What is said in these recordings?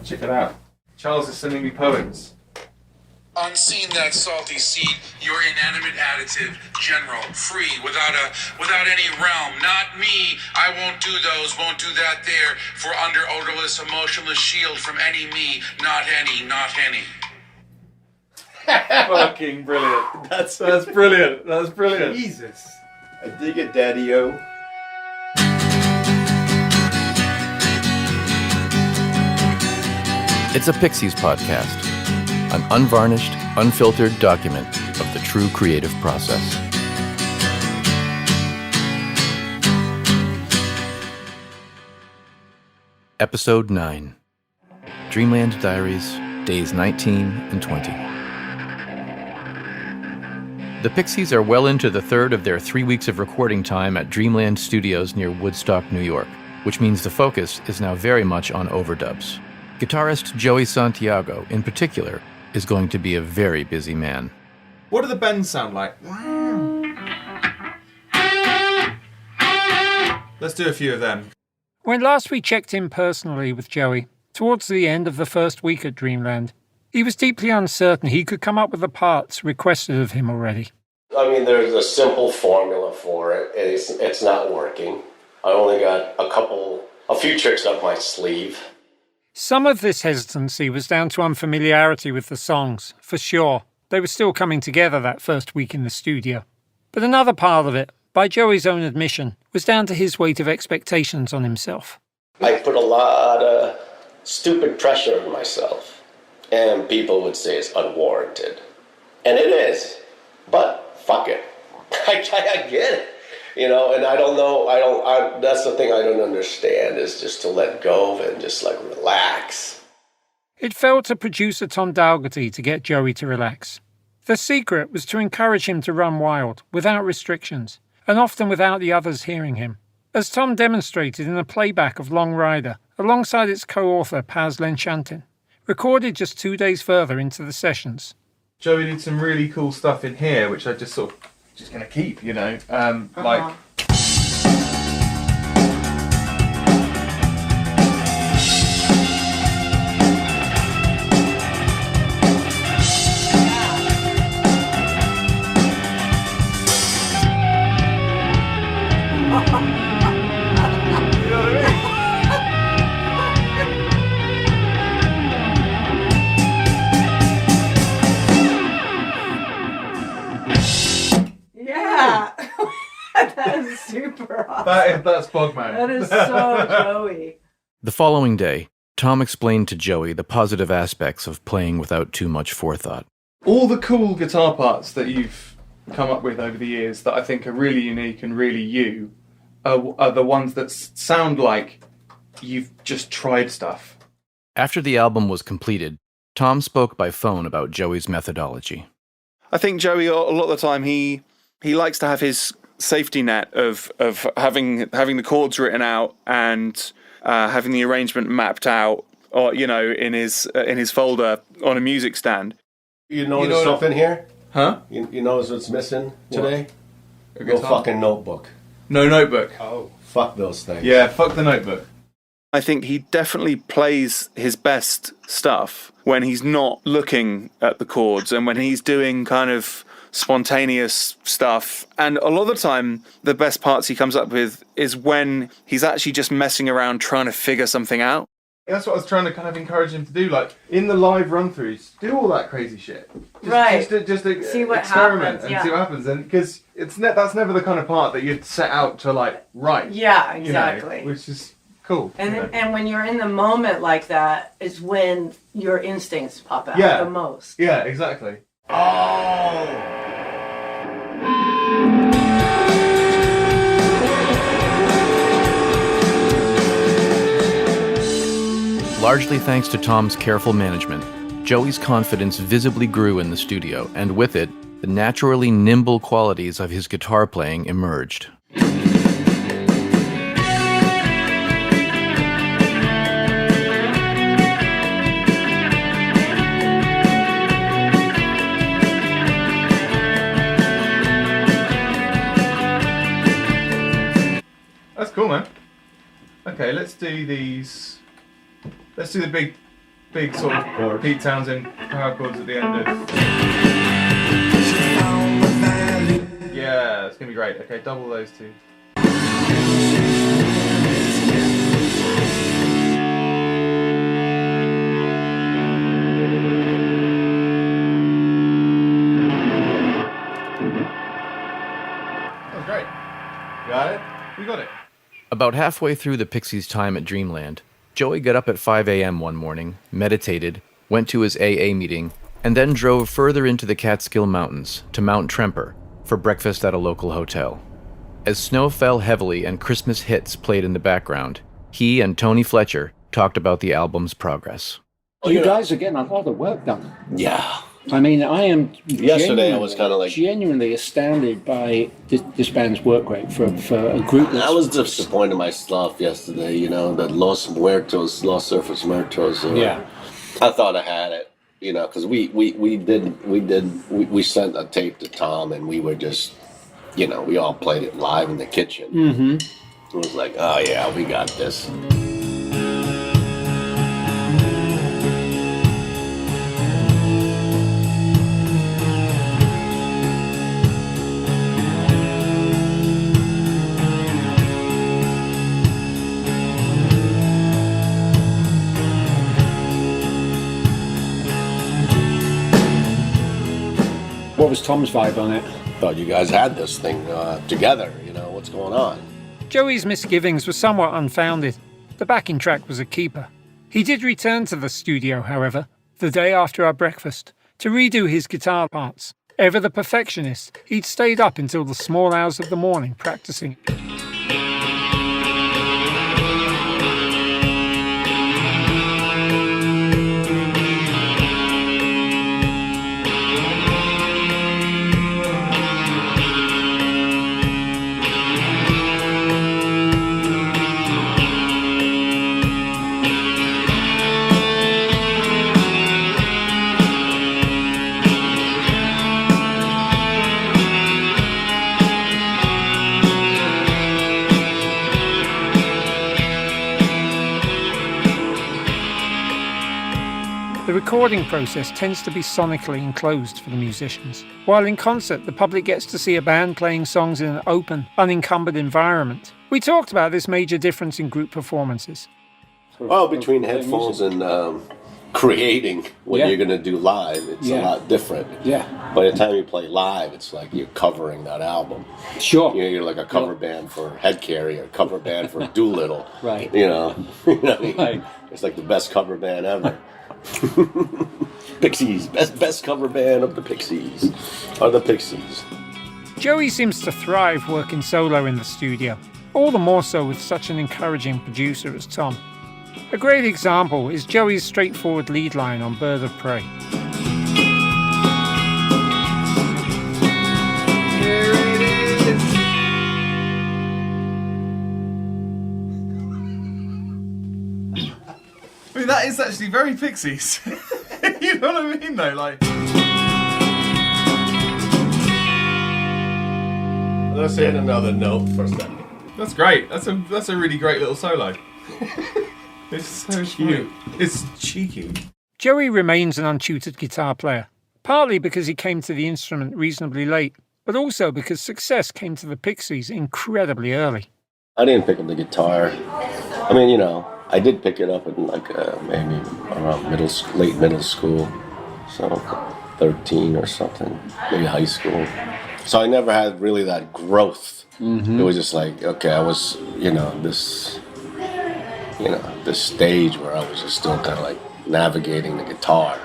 Check it out. Charles is sending me poems. Unseen that salty seed, your inanimate additive, general, free, without any realm. Not me, I won't do those, won't do that there, for under odorless, emotionless shield from any me, not any. Fucking brilliant. That's brilliant. That's brilliant. Jesus. I dig it, Daddy-O. It's a Pixies Podcast, an unvarnished, unfiltered document of the true creative process. Episode 9, Dreamland Diaries, Days 19 and 20. The Pixies are well into the third of their 3 weeks of recording time at Dreamland Studios near Woodstock, New York, which means the focus is now very much on overdubs. Guitarist Joey Santiago, in particular, is going to be a very busy man. What do the bends sound like? Let's do a few of them. When last we checked in personally with Joey, towards the end of the first week at Dreamland, he was deeply uncertain he could come up with the parts requested of him already. I mean, there's a simple formula for it. It's not working. I only got a few tricks up my sleeve. Some of this hesitancy was down to unfamiliarity with the songs, for sure. They were still coming together that first week in the studio. But another part of it, by Joey's own admission, was down to his weight of expectations on himself. I put a lot of stupid pressure on myself, and people would say it's unwarranted. And it is, but fuck it. I get it. You know, and I don't know, that's the thing I don't understand, is just to let go of it and just, relax. It fell to producer Tom Dalgarty to get Joey to relax. The secret was to encourage him to run wild, without restrictions, and often without the others hearing him, as Tom demonstrated in a playback of Long Rider, alongside its co-author Paz Lenchantin, recorded just 2 days further into the sessions. Joey did some really cool stuff in here, which I just sort of just gonna keep, you know, like. That is super awesome. That's Bogman. That is so Joey. The following day, Tom explained to Joey the positive aspects of playing without too much forethought. All the cool guitar parts that you've come up with over the years that I think are really unique and really you are the ones that sound like you've just tried stuff. After the album was completed, Tom spoke by phone about Joey's methodology. I think Joey, a lot of the time, he likes to have his safety net of having the chords written out and having the arrangement mapped out, or in his folder on a music stand. You notice something here? Huh? You notice what's missing today? A No guitar? fucking notebook. No notebook. Oh, fuck those things. Yeah, fuck the notebook. I think he definitely plays his best stuff when he's not looking at the chords and when he's doing kind of spontaneous stuff. And a lot of the time, the best parts he comes up with is when he's actually just messing around trying to figure something out. That's what I was trying to kind of encourage him to do, like, in the live run-throughs, do all that crazy shit. Right. Just See what experiment happens, and yeah. see what happens. And because that's never the kind of part that you'd set out to, write. Yeah, you know, exactly. which is cool. And when you're in the moment like that is when your instincts pop out Yeah. the most. Yeah, exactly. Largely thanks to Tom's careful management, Joey's confidence visibly grew in the studio, and with it, the naturally nimble qualities of his guitar playing emerged. That's cool, man. Okay, let's do these. Let's do the big big sort of Pete Townsend power chords at the end. Yeah, it's gonna be great. Okay, double those two. That was great. Got it? We got it. About halfway through the Pixies' time at Dreamland, Joey got up at 5 a.m. one morning, meditated, went to his AA meeting, and then drove further into the Catskill Mountains to Mount Tremper for breakfast at a local hotel. As snow fell heavily and Christmas hits played in the background, he and Tony Fletcher talked about the album's progress. You guys are getting a lot of work done. Yeah. I mean, I am Yesterday I was kind of like... genuinely astounded by this band's work rate for a group that's... I was disappointed in myself yesterday, you know, that Los Surfers Muertos. Yeah. I thought I had it, you know, because we sent a tape to Tom and we were just, you know, we all played it live in the kitchen. Mm-hmm. It was like, oh yeah, we got this. What was Tom's vibe on it? Thought you guys had this thing together, you know, what's going on? Joey's misgivings were somewhat unfounded. The backing track was a keeper. He did return to the studio, however, the day after our breakfast, to redo his guitar parts. Ever the perfectionist, he'd stayed up until the small hours of the morning practicing. The recording process tends to be sonically enclosed for the musicians, while in concert the public gets to see a band playing songs in an open, unencumbered environment. We talked about this major difference in group performances. Well, between headphones and creating what you're going to do live, it's a lot different. Yeah. By the time you play live, it's like you're covering that album. Sure. You know, you're like a cover band for Head Carry or a cover band for Doolittle. Right. You know, Right. It's like the best cover band ever. Pixies, best cover band of the Pixies are the Pixies. Joey seems to thrive working solo in the studio, all the more so with such an encouraging producer as Tom. A great example is Joey's straightforward lead line on Bird of Prey. Here it is. I mean, that is actually very Pixies. You know what I mean, though? Like, Let's hit another note for a second. that's great. That's a really great little solo. It's so cute. It's cheeky. Joey remains an untutored guitar player, partly because he came to the instrument reasonably late, but also because success came to the Pixies incredibly early. I didn't pick up the guitar. I mean, you know, I did pick it up in like maybe around late middle school, so 13 or something, maybe high school. So I never had really that growth. Mm-hmm. It was just like, okay, I was, this stage where I was just still kind of like navigating the guitar.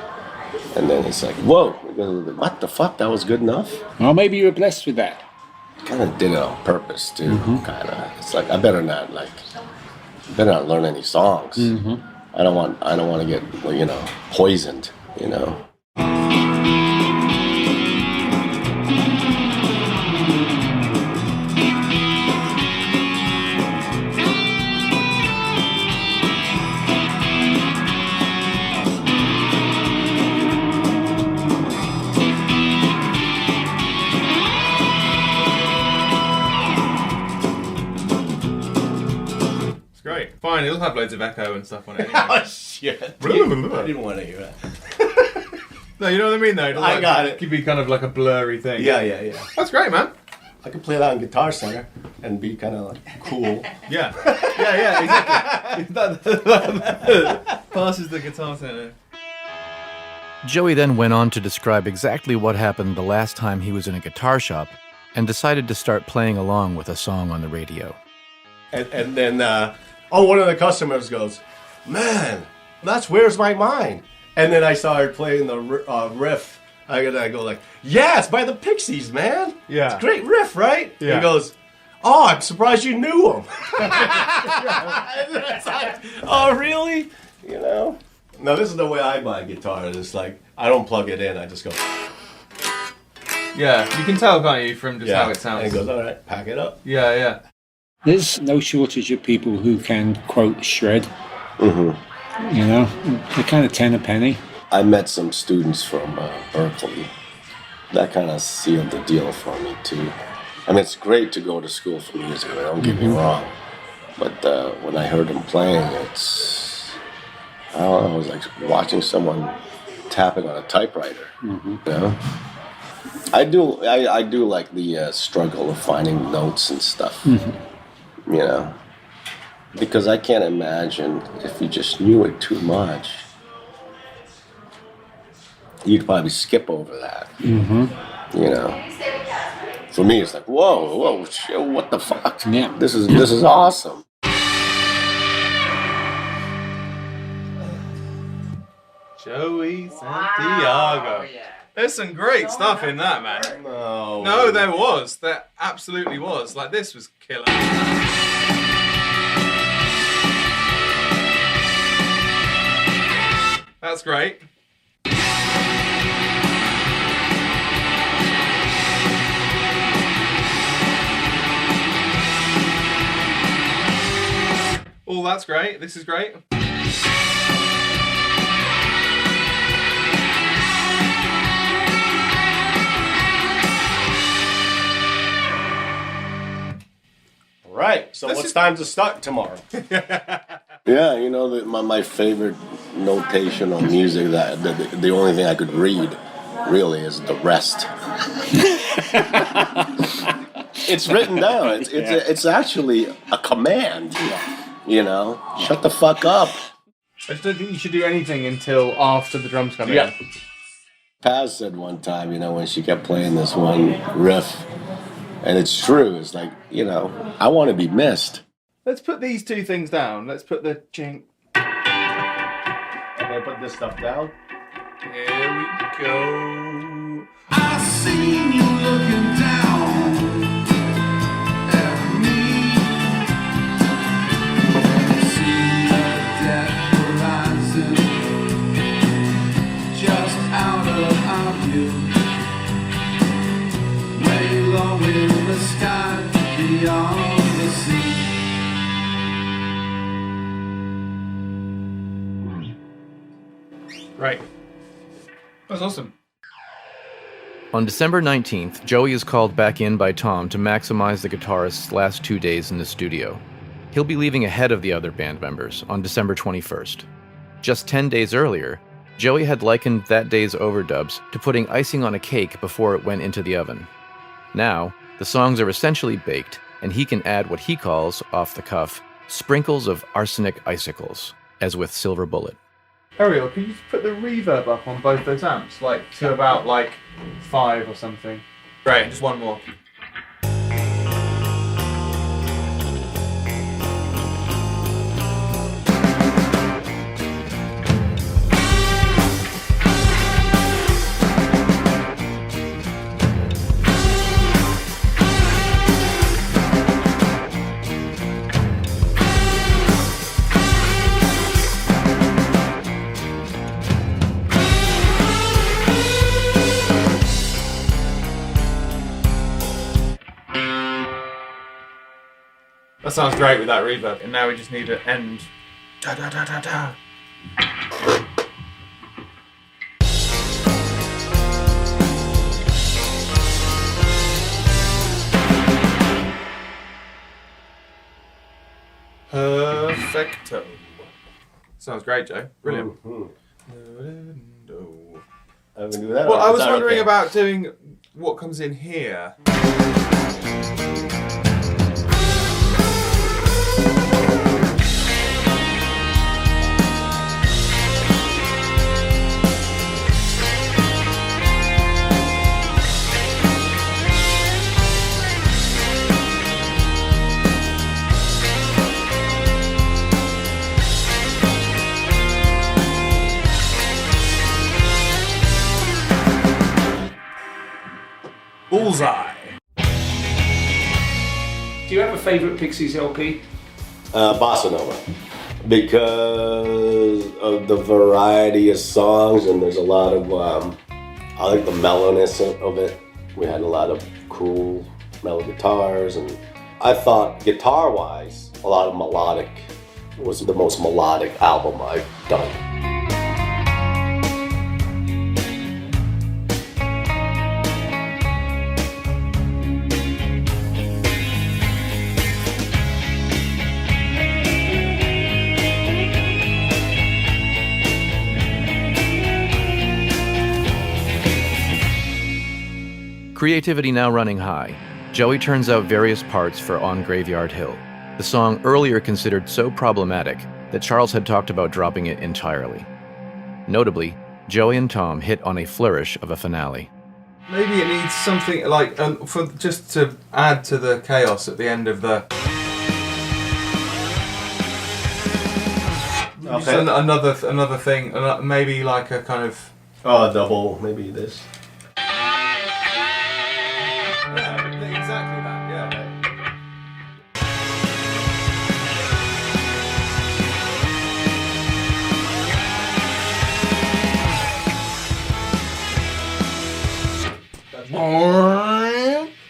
And then it's like, whoa, what the fuck, that was good enough? Well, maybe you were blessed with that. Kind of did it on purpose too, kind of. It's like, I better not learn any songs. Mm-hmm. I don't want to get, poisoned, It's great. Fine, it'll have loads of echo and stuff on it anyway. shit. I didn't want to hear that. No, you know what I mean, though. I got it. It could be kind of like a blurry thing. Yeah. That's great, man. I could play that on Guitar Center and be kind of like cool. Yeah, exactly. Passes the Guitar Center. Joey then went on to describe exactly what happened the last time he was in a guitar shop and decided to start playing along with a song on the radio. And then, one of the customers goes, "Man, that's Where's My Mind?" And then I started playing the riff. I go like, "Yeah, it's by the Pixies, man. Yeah. It's a great riff, right?" Yeah. He goes, "Oh, I'm surprised you knew him." Oh, really? You know? No, this is the way I buy a guitar. It's like, I don't plug it in. I just go. Yeah, you can tell, can't you, from just how it sounds. And he goes, "All right, pack it up." Yeah. There's no shortage of people who can, quote, shred. Mm-hmm. You know, they kind of 10 a penny. I met some students from Berkeley. That kind of sealed the deal for me, too. I mean, it's great to go to school for music, don't get me wrong. But when I heard them playing, I don't know, it was like watching someone tapping on a typewriter, you know? I do like the struggle of finding notes and stuff, you know? Because I can't imagine if you just knew it too much, you'd probably skip over that, you know? For me, it's like, whoa, shit, what the fuck? Yeah. This is awesome. Joey Santiago. Yeah. There's some great stuff in that, man. No. No, there was. There absolutely was. Like, this was killer. That's great. Oh, that's great. This is great. Right. So what's time to start tomorrow? Yeah, you know, my favorite notation on music, that the only thing I could read, really, is the rest. It's written down. It's actually a command. You know, shut the fuck up. I just don't think you should do anything until after the drums come in. Paz said one time, you know, when she kept playing this one riff, and it's true, it's like, you know, I want to be missed. Let's put these two things down. Let's put the chink. Okay, put this stuff down. Here we go. I seen you looking down at me. See the death horizon just out of our view. Way low in the sky beyond the sea. Right. That's awesome. On December 19th, Joey is called back in by Tom to maximize the guitarist's last 2 days in the studio. He'll be leaving ahead of the other band members on December 21st. Just 10 days earlier, Joey had likened that day's overdubs to putting icing on a cake before it went into the oven. Now, the songs are essentially baked, and he can add what he calls, off the cuff, sprinkles of arsenic icicles, as with Silver Bullet. Ariel, can you just put the reverb up on both those amps? Like, to about, 5 or something. Great, just one more. That sounds great with that reverb, and now we just need to end. Da da da da da. Perfecto. Sounds great, Joe. Brilliant. I haven't do that. Well, I was wondering about doing what comes in here. Bullseye. Do you have a favourite Pixies LP? Bossa Nova. Because of the variety of songs, and there's a lot of, I like the mellowness of it. We had a lot of cool mellow guitars, and I thought guitar-wise, a lot of melodic was the most melodic album I've done. Creativity now running high, Joey turns out various parts for On Graveyard Hill, the song earlier considered so problematic that Charles had talked about dropping it entirely. Notably, Joey and Tom hit on a flourish of a finale. Maybe it needs something like, for just to add to the chaos at the end of the... Okay. Another thing, maybe like a kind of... Oh, a double, maybe this. Yeah, exactly that, yeah.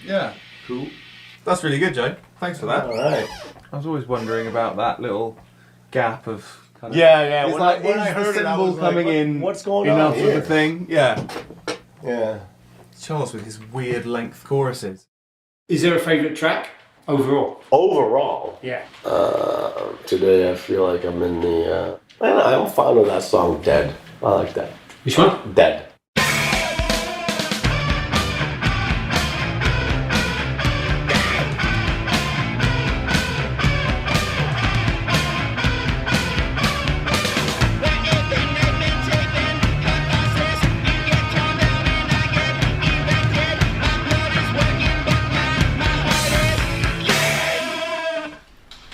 Yeah. Cool. That's really good, Joe. Thanks for that. All right. I was always wondering about that little gap of kind of... Yeah. It's When like, I is heard the it, I symbol was like, coming in what's going enough on of here? the thing? Yeah. Yeah. Charles with his weird length choruses. Is there a favourite track overall? Overall, Yeah. today I feel like I'm in the. I'm fond of that song, "Dead." I like that. Which one? "Dead."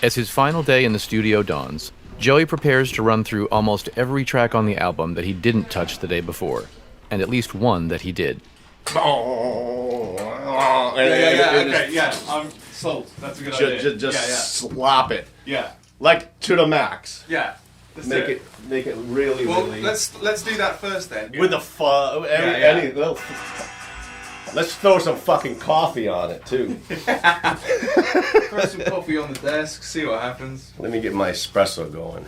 As his final day in the studio dawns, Joey prepares to run through almost every track on the album that he didn't touch the day before, and at least one that he did. Yeah, I'm sold. That's a good idea. Just slop it. Yeah. Like to the max. Yeah. Let's Make do it make it really, Well, really let's do that first then. with the fuzz. Let's throw some fucking coffee on it too. Throw some coffee on the desk, see what happens. Let me get my espresso going.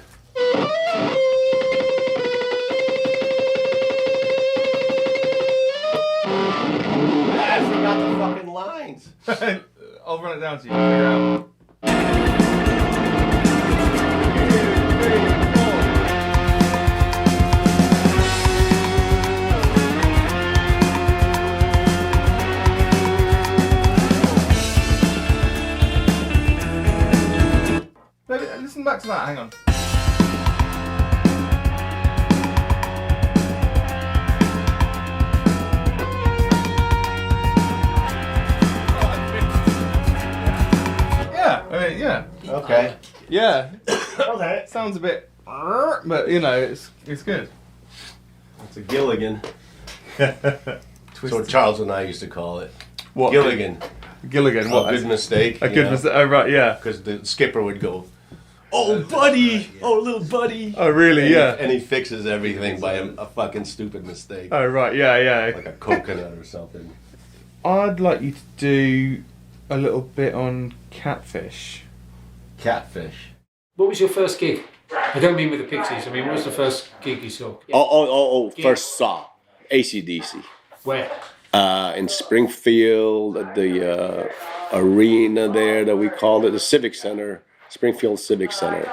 I forgot the fucking lines. I'll run it down to you. Figure out. Listen back to that. Hang on. Yeah, I mean, yeah. Okay. Yeah. Okay. Sounds a bit, but you know, it's good. It's a Gilligan. So Charles and I used to call it. What? Gilligan. Gilligan. A good mistake. A good mistake. Oh right, yeah. Because the skipper would go, "Oh buddy, oh little buddy." Oh really? Yeah. And he fixes everything by a fucking stupid mistake. Oh right, yeah. Like a coconut or something. I'd like you to do a little bit on Catfish. Catfish. What was your first gig? I don't mean with the Pixies. I mean, what was the first gig you saw? Yeah. Oh! Yeah. First saw AC/DC. Where? In Springfield, at the arena there that we called it, the Civic Center, Springfield Civic Center.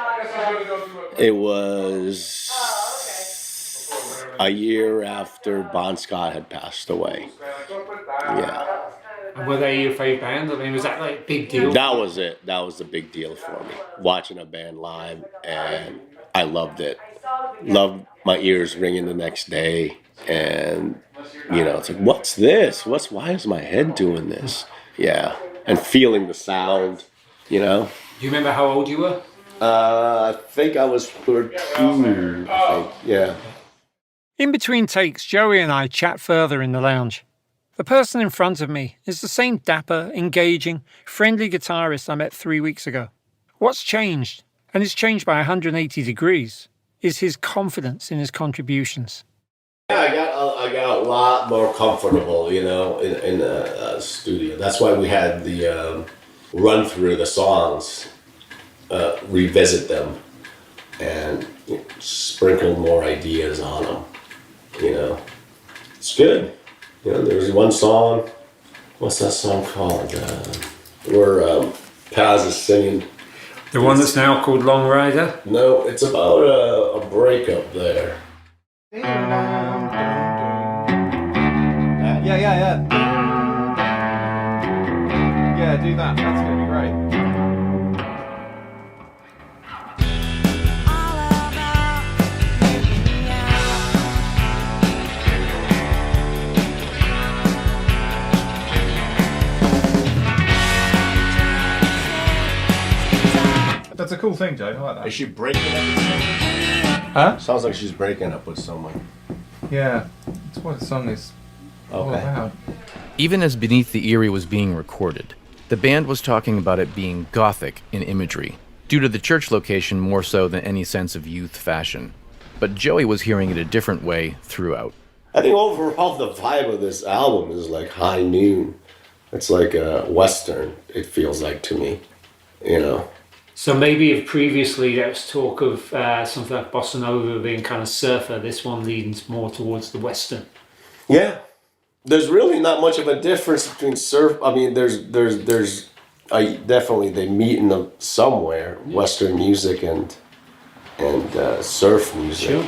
It was a year after Bon Scott had passed away. Yeah. And were they your favourite band? I mean, was that like a big deal? That was it. That was the big deal for me. Watching a band live, and I loved it. Loved my ears ringing the next day, and it's like, what's this? Why is my head doing this? Yeah, and feeling the sound. Do you remember how old you were? I think I was 13. Yeah. In between takes, Joey and I chat further in the lounge. The person in front of me is the same dapper, engaging, friendly guitarist I met 3 weeks ago. What's changed, and it's changed by 180 degrees, is his confidence in his contributions. Yeah, I got a lot more comfortable, in the studio. That's why we had the run through the songs, revisit them, and sprinkle more ideas on them. It's good. There's one song. What's that song called? Where Paz is singing. The one that's now called Long Rider? No, it's about a breakup there. Yeah. Yeah, do that. That's going to be great. That's a cool thing, Joe. I like that. Is she breaking up with someone? Huh? Sounds like she's breaking up with someone. Yeah, that's what the song is all about. Even as Beneath the Eyrie was being recorded, the band was talking about it being gothic in imagery, due to the church location more so than any sense of youth fashion. But Joey was hearing it a different way throughout. I think overall the vibe of this album is like high noon. It's like a Western, it feels like to me, So maybe if previously there was talk of something like Bossa Nova being kind of surfer, this one leans more towards the Western. Yeah. There's really not much of a difference between surf. I mean, there's definitely they meet in somewhere, Western music and surf music. Sure.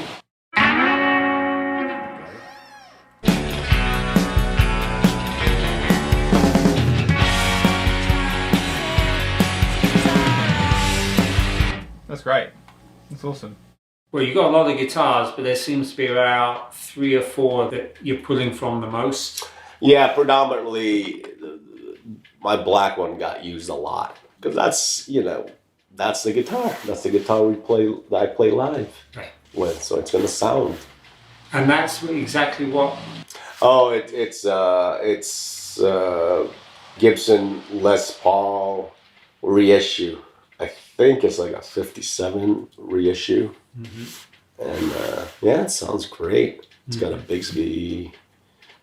That's great. That's awesome. Well, you've got a lot of guitars, but there seems to be about 3 or 4 that you're pulling from the most. Yeah, predominantly my black one got used a lot because that's the guitar. That's the guitar that I play live with, so it's gonna sound. And that's exactly what. Oh, it's Gibson Les Paul reissue. I think it's like a 57 reissue. Mm-hmm. And it sounds great. It's got a Bigsby,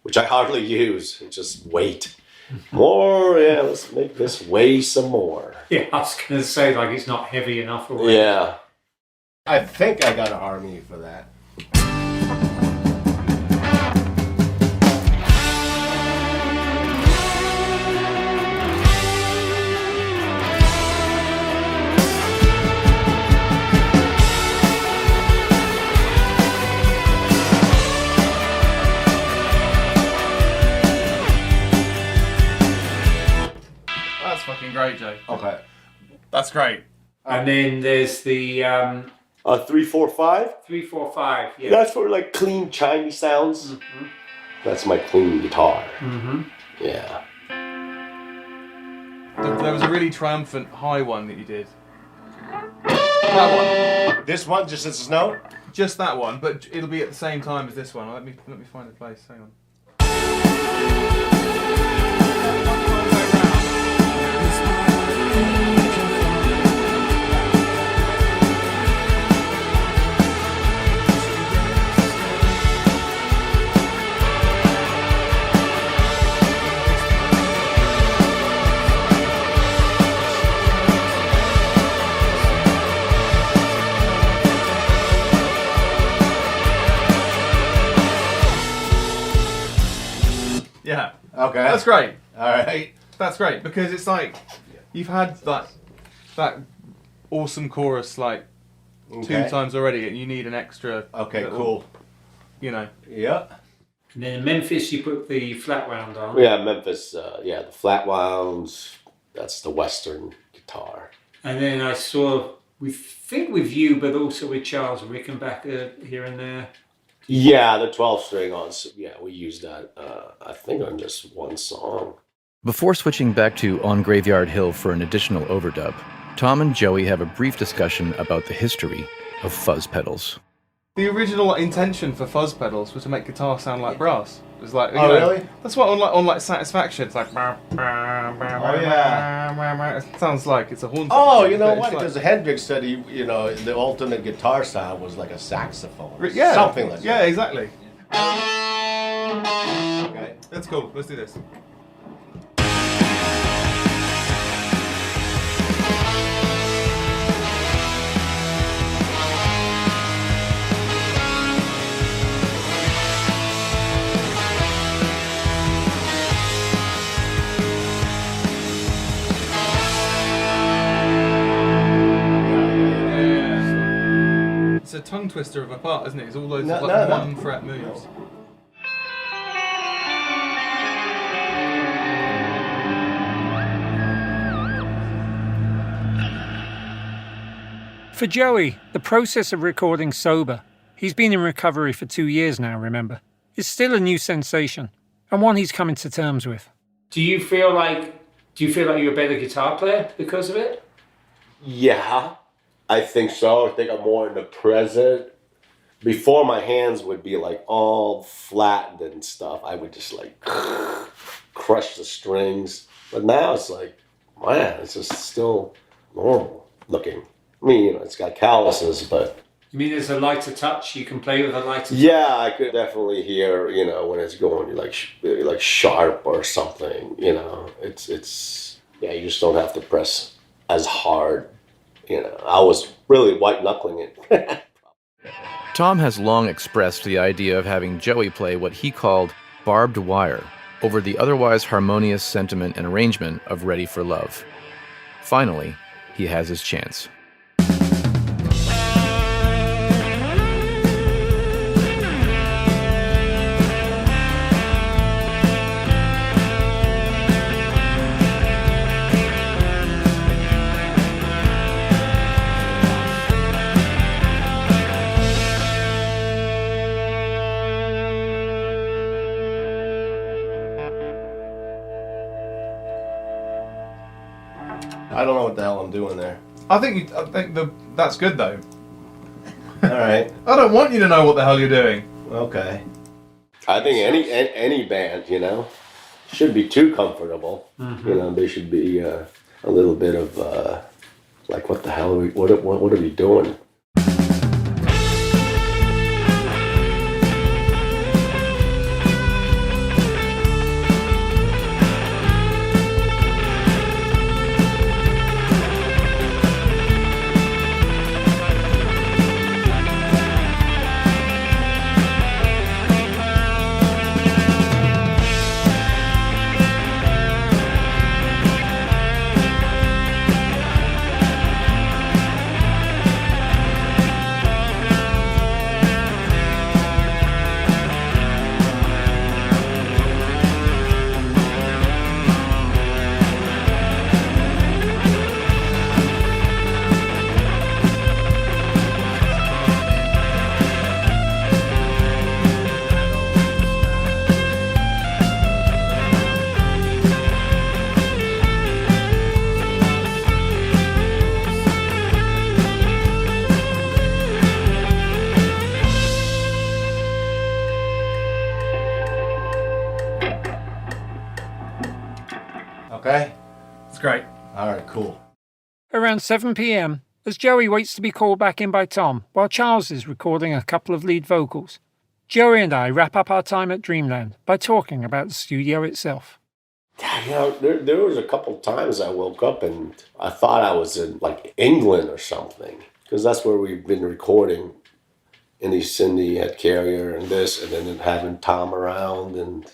which I hardly use. Just wait. More, let's make this weigh some more. Yeah, I was going to say, like, it's not heavy enough already. Yeah. I think I got an army for that. Fucking great, Joe. Okay. That's great. And then there's the 3-4-5. 3-4-5. Yeah. That's for like clean chimey sounds. Mm-hmm. That's my clean guitar. Mm-hmm. Yeah. There was a really triumphant high one that you did. That one. This one, just as a note. Just that one, but it'll be at the same time as this one. Let me find a place. Hang on. Yeah. Okay. That's great. All right. That's great because it's like you've had that awesome chorus like 2 times already, and you need an extra. Okay, little, cool. You know. Yeah. And then in Memphis, you put the flat wound on. Yeah, Memphis. The flat wounds. That's the Western guitar. And then I saw, with you, but also with Charles Rickenbacker here and there. Yeah, the 12-string on. Yeah, we used that. I think on just one song. Before switching back to On Graveyard Hill for an additional overdub, Tom and Joey have a brief discussion about the history of fuzz pedals. The original intention for fuzz pedals was to make guitar sound like brass. It was like, really? That's what on Satisfaction. It's like, it sounds like it's a horn. Oh, you know But what? it's like- Because Hendrix said the alternate guitar sound was like a saxophone. Yeah, Something like that. Yeah, exactly. Okay. That's cool. Let's do this. It's a tongue twister of a part, isn't it? It's all those one fret moves. For Joey, the process of recording sober, he's been in recovery for 2 years now, remember, is still a new sensation, and one he's coming to terms with. Do you feel like you're a better guitar player because of it? Yeah, I think so. I think I'm more in the present. Before, my hands would be like all flattened and stuff. I would just like crush the strings. But now it's like, man, it's just still normal looking. I mean, it's got calluses, but... You mean there's a lighter touch? You can play with a lighter touch? Yeah, I could definitely hear, when it's going like sharp or something, It's you just don't have to press as hard, I was really white-knuckling it. Tom has long expressed the idea of having Joey play what he called barbed wire over the otherwise harmonious sentiment and arrangement of Ready for Love. Finally, he has his chance. I don't know what the hell I'm doing there. I think that's good though. All right. I don't want you to know what the hell you're doing. Okay. I think any band, shouldn't be too comfortable. Mm-hmm. They should be a little bit of like, what the hell what are we doing? Okay? It's great. All right, cool. Around 7 p.m, as Joey waits to be called back in by Tom, while Charles is recording a couple of lead vocals, Joey and I wrap up our time at Dreamland by talking about the studio itself. There was a couple times I woke up and I thought I was in like England or something, because that's where we've been recording. In East Cindy at Carrier and this, and then having Tom around, and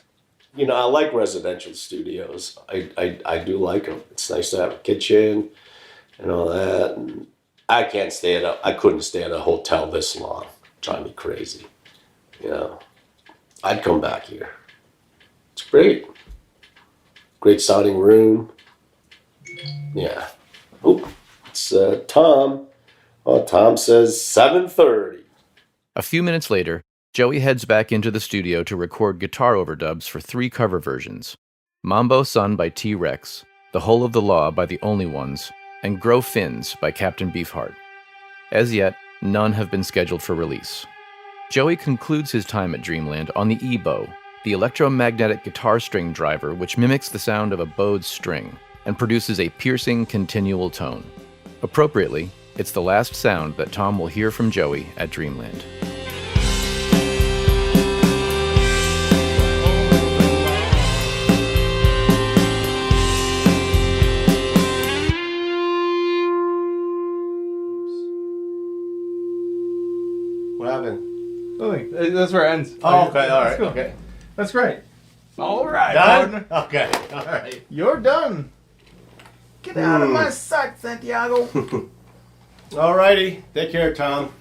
I like residential studios. I do like them. It's nice to have a kitchen and all that, and I couldn't stay at a hotel this long. Drive me crazy. You know, I'd come back here. It's great. Great sounding room. Yeah. Oh, it's Tom. Oh, Tom says 7:30. A few minutes later, Joey heads back into the studio to record guitar overdubs for 3 cover versions: Mambo Sun by T-Rex, The Whole of the Law by The Only Ones, and Grow Fins by Captain Beefheart. As yet, none have been scheduled for release. Joey concludes his time at Dreamland on the E-bow, the electromagnetic guitar string driver which mimics the sound of a bowed string and produces a piercing, continual tone. Appropriately, it's the last sound that Tom will hear from Joey at Dreamland. What happened? Nothing. That's where it ends. Oh, okay, all right. Cool. Okay. That's great. All right, Done? partner. Okay, all right. You're done. Get out of my sight, Santiago. All righty. Take care, Tom.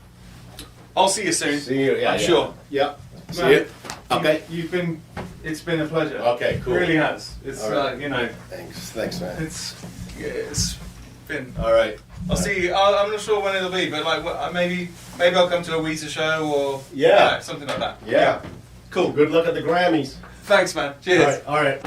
I'll see you soon. See you. Yeah, I'm sure. Yep. See Man, you. Okay. It's been a pleasure. Okay, cool. It really has. It's, All right. Thanks, man. it's been. All right. I'll see you. I'm not sure when it'll be, but like maybe I'll come to a Weezer show or Yeah. something like that. Yeah. Cool. Good luck at the Grammys. Thanks, man. Cheers. All right.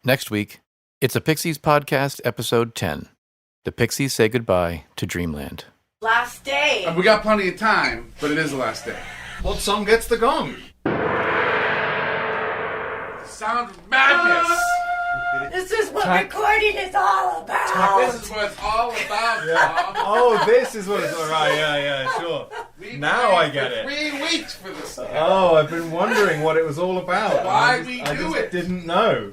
Next week, it's a Pixies Podcast, Episode 10. The Pixies say goodbye to Dreamland. Last day. We got plenty of time, but it is the last day. What song gets the gong? Sound of madness. This is what recording is all about. This is what it's all about, Tom. Oh, this is what it's all right. Yeah, sure. Now I get it. 3 weeks for this. Oh, I've been wondering what it was all about. Why I we just do it. Didn't know.